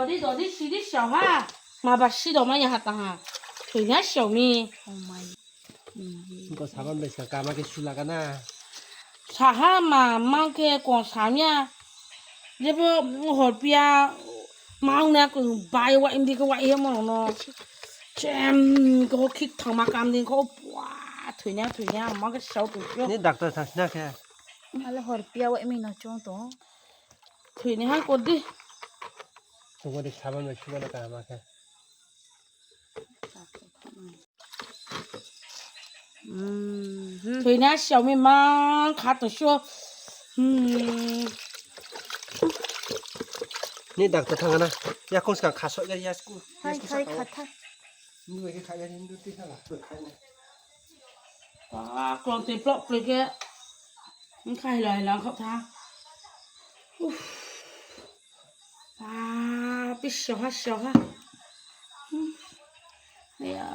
너디 시리 셔하 마바 시도 마이 하다 그냥 셔미 이거 사만 배시가 까마게 술라가나. 사하 마마게 공사냐 제보 헐피야 마우나 그 바이와 임디 그 와이 뭐노 잼 그거 킥 탕마 감딘 그거 와 되냐 마게 셔도 줘 네 닥터 다시나 게. Ala horpia wa imi no chong to. 되냐 할 건데 저거를 사만 배시가 까마게. 되냐 셔미만 가도 쇼 네 닥터 당하나. 야 공스가 가서 야 야스고. Hai kata. 이거 이게 가야 되는데 뛰다가 또 가네. à còn tiền plọ plek kia khai lời là không tha à biết sợ ha ya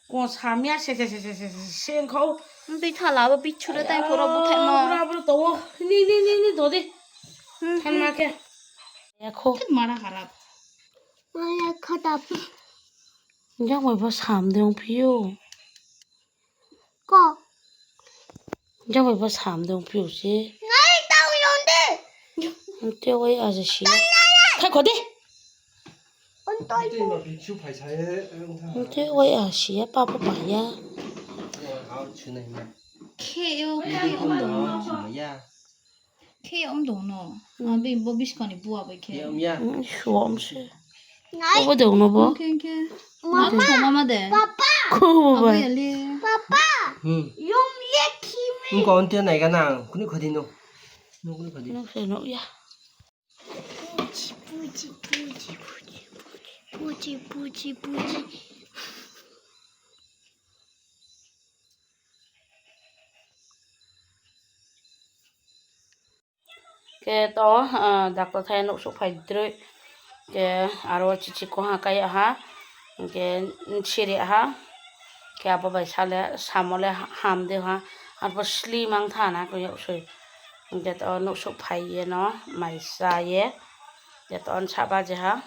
còn tham nhá xem khâu Bi tha la ba bi chura tai ko ro bu thai ma. ra bữa tối đi đồ đi thanh mà kia ya khô Mara harap. Maya khadap chắc mày phải tham được phiêu ko. chắc mày phải tham được phiêu chứ Ngay tao yonde. tiêu ấy à gì thay khỏi đi Ontoi 이거 비추 발차에 영상. tiêu ấy à gì ba ba bảy ya 아 주네. Ke yo 이거 뭐야? ke om do no. Abi bo bis kani bua ba ke. 염야. xuống chứ Ngay có được nó bố Ke ke. Ma cho mama de. papa. cô Abi vậy ali. Papa. 응. Yum ye kimi. 이거 언제 내가 나. 근데 거기 너. 너 근데 거기. nó phải nổi ya Puji. cái đó đặt vào thay nụ số phải đợi cái aro chỉ có ha cái ha cái chiri ha cái apa bài sa le samole ham de ha apa sli mang tha na ko yau sui cái đó nụ số phải ye nó mày sa ye cái đó cha ba je ha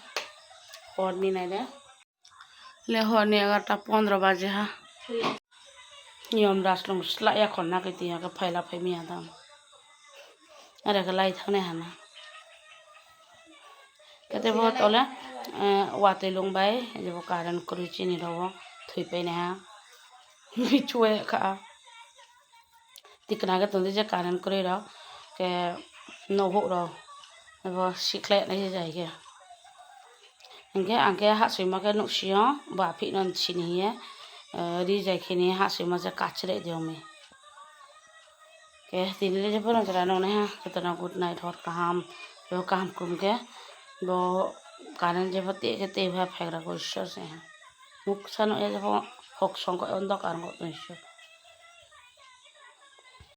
hon ni này đấy le hon ni agar ta 15 baje ha নিয়ম রাসলং স্লা এখন না কেতি আগে ফাইলা ফাইমি আদাম আর একটা লাই থানে হানা কেতে বহুত ওলে ওয়াতে লং বাই যে কারেন্ট করি চিনি দাও থুই পাই না বিচুয়ে খা তিকনা কে তন্দে যে কারেন্ট করে রাও কে নহো রাও এব শিখলে নাই যাই কে আগে হাসিমা কে নুসিও বা ফি নন চিনিয়ে রি যাইখিনি হাসিমা যে কাচরে দিও মে ke tinile je pon jara no ne ha ketana good night hot kaham yo kaham kum ke bo karan je pati ke te bha phagra ko ishwar se ha muk sano e je hok song ko on do karan ko ishwar